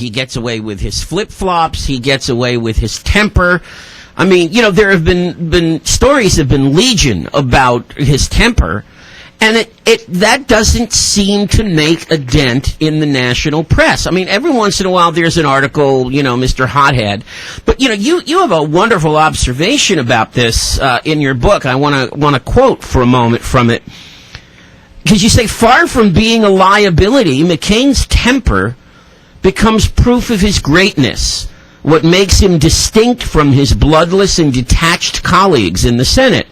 He gets away with his flip-flops. He gets away with his temper. I mean, there have been stories have been legion about his temper, and that doesn't seem to make a dent in the national press. I mean, every once in a while there's an article, Mr. Hothead, but you have a wonderful observation about this in your book. I want to quote for a moment from it, because you say, far from being a liability, McCain's temper becomes proof of his greatness, what makes him distinct from his bloodless and detached colleagues in the Senate.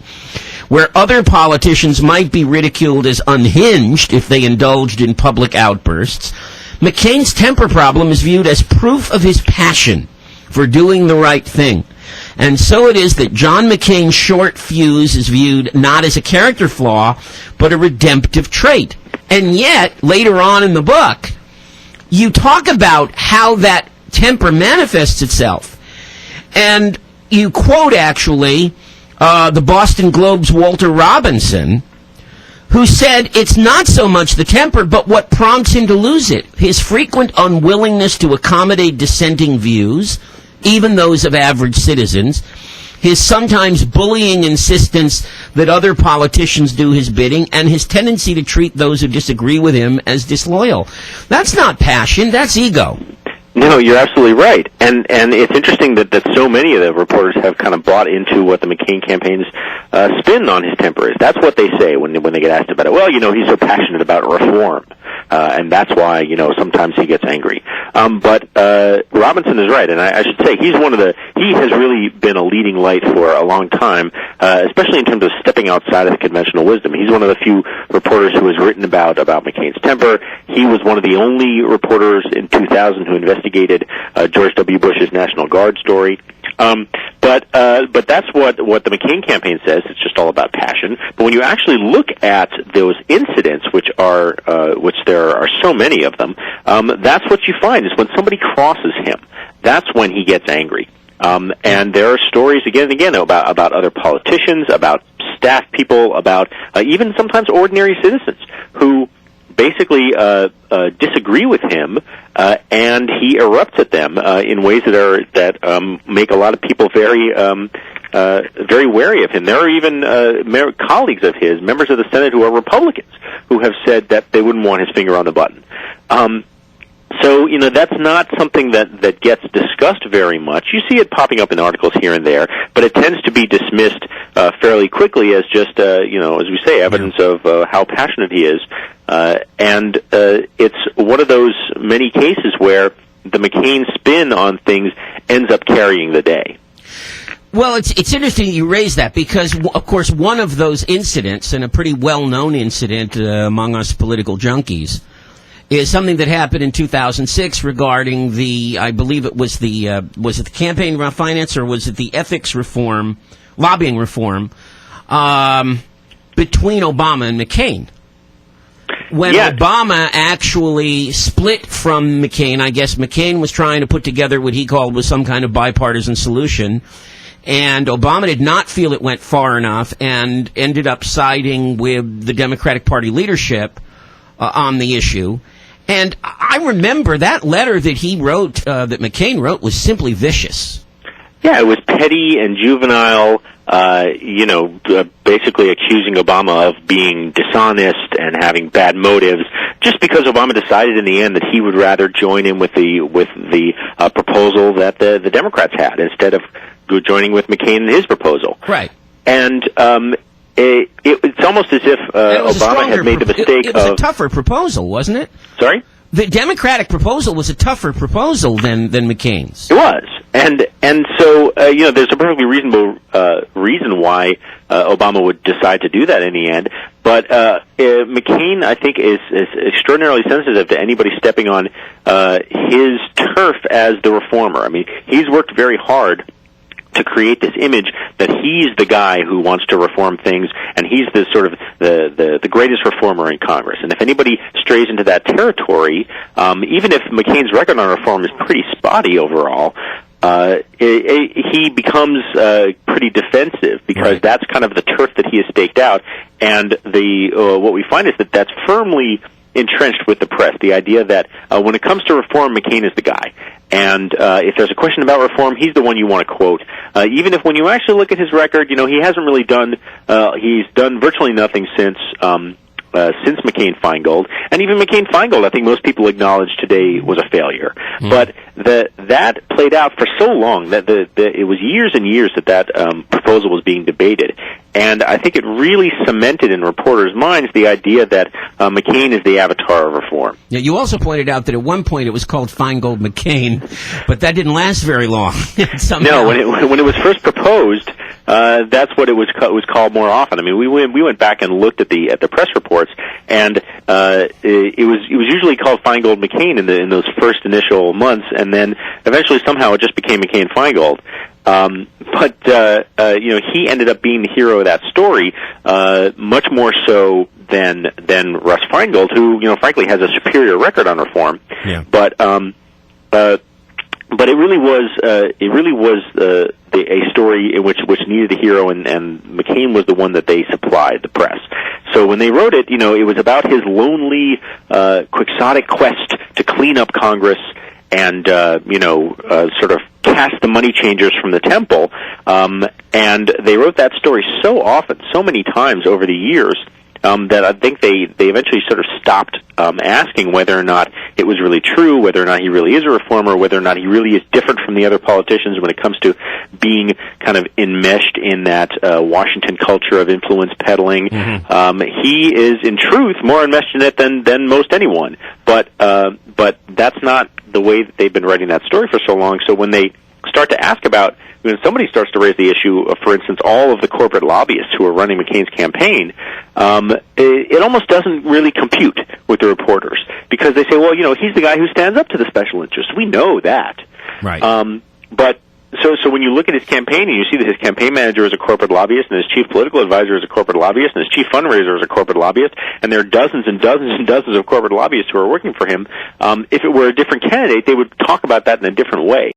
Where other politicians might be ridiculed as unhinged if they indulged in public outbursts, McCain's temper problem is viewed as proof of his passion for doing the right thing. And so it is that John McCain's short fuse is viewed not as a character flaw, but a redemptive trait. And yet, later on in the book, you talk about how that temper manifests itself. And you quote, actually, the Boston Globe's Walter Robinson, who said it's not so much the temper, but what prompts him to lose it. His frequent unwillingness to accommodate dissenting views, even those of average citizens, his sometimes bullying insistence that other politicians do his bidding, and his tendency to treat those who disagree with him as disloyal. That's not passion, that's ego. No, you're absolutely right, and it's interesting that so many of the reporters have kind of bought into what the McCain campaign's spin on his temper is. That's what they say when they get asked about it. Well, he's so passionate about reform, and that's why sometimes he gets angry. But Robinson is right, and I should say he has really been a leading light for a long time, especially in terms of stepping outside of the conventional wisdom. He's one of the few reporters who has written about McCain's temper. He was one of the only reporters in 2000 who investigated George W. Bush's National Guard story. But that's what the McCain campaign says. It's just all about passion. But when you actually look at those incidents, which there are so many of them, that's what you find is when somebody crosses him, that's when he gets angry. And there are stories again and again about other politicians, about staff people, about even sometimes ordinary citizens who basically disagree with him, and he erupts at them in ways that make a lot of people very wary of him. There are even colleagues of his, members of the Senate who are Republicans, who have said that they wouldn't want his finger on the button. So, that's not something that gets discussed very much. You see it popping up in articles here and there, but it tends to be dismissed fairly quickly as just, as we say, evidence of how passionate he is. And it's one of those many cases where the McCain spin on things ends up carrying the day. Well, it's interesting you raise that because, of course, one of those incidents, and a pretty well-known incident among us political junkies, is something that happened in 2006 regarding I believe it was was it the campaign finance or was it the ethics reform, lobbying reform, between Obama and McCain. When Obama actually split from McCain, I guess McCain was trying to put together what he called was some kind of bipartisan solution, and Obama did not feel it went far enough and ended up siding with the Democratic Party leadership on the issue. And I remember that letter that he wrote, that McCain wrote, was simply vicious. Yeah, it was petty and juvenile, basically accusing Obama of being dishonest and having bad motives, just because Obama decided in the end that he would rather join in with the proposal that the Democrats had instead of joining with McCain in his proposal. Right. And it's almost as if Obama had made the mistake It was a tougher proposal, wasn't it? Sorry? The Democratic proposal was a tougher proposal than McCain's. It was. And so, there's a perfectly reasonable reason why Obama would decide to do that in the end. But McCain, I think, is extraordinarily sensitive to anybody stepping on his turf as the reformer. I mean, he's worked very hard to create this image that he's the guy who wants to reform things, and he's the sort of the greatest reformer in Congress. And if anybody strays into that territory, even if McCain's record on reform is pretty spotty overall, he becomes pretty defensive because that's kind of the turf that he has staked out. And what we find is that that's firmly entrenched with the press, the idea that when it comes to reform, McCain is the guy. And if there's a question about reform, he's the one you want to quote. Even if when you actually look at his record, he hasn't really done, he's done virtually nothing since McCain-Feingold. And even McCain-Feingold, I think most people acknowledge today, was a failure. But that played out for so long that it was years and years that proposal was being debated. And I think it really cemented in reporters' minds the idea that McCain is the avatar of reform. Yeah, you also pointed out that at one point it was called Feingold-McCain, but that didn't last very long. No, when it was first proposed, that's what it was called more often. I mean, we went back and looked at the press reports, and it was usually called Feingold-McCain in those first initial months, and then eventually somehow it just became McCain-Feingold. But he ended up being the hero of that story, much more so than Russ Feingold, who, frankly has a superior record on reform. Yeah. But it really was a story in which needed a hero, and McCain was the one that they supplied the press. So when they wrote it, it was about his lonely, quixotic quest to clean up Congress and sort of cast the money changers from the temple. And they wrote that story so often, so many times over the years, that I think they eventually sort of stopped asking whether or not it was really true, whether or not he really is a reformer, whether or not he really is different from the other politicians when it comes to being kind of enmeshed in that Washington culture of influence peddling. Mm-hmm. He is, in truth, more enmeshed in it than most anyone. But that's not the way that they've been writing that story for so long. So when they start to ask about, when somebody starts to raise the issue of, for instance, all of the corporate lobbyists who are running McCain's campaign, it almost doesn't really compute with the reporters, because they say, well, he's the guy who stands up to the special interests. We know that. Right. But so when you look at his campaign and you see that his campaign manager is a corporate lobbyist and his chief political advisor is a corporate lobbyist and his chief fundraiser is a corporate lobbyist, and there are dozens and dozens and dozens of corporate lobbyists who are working for him, if it were a different candidate, they would talk about that in a different way.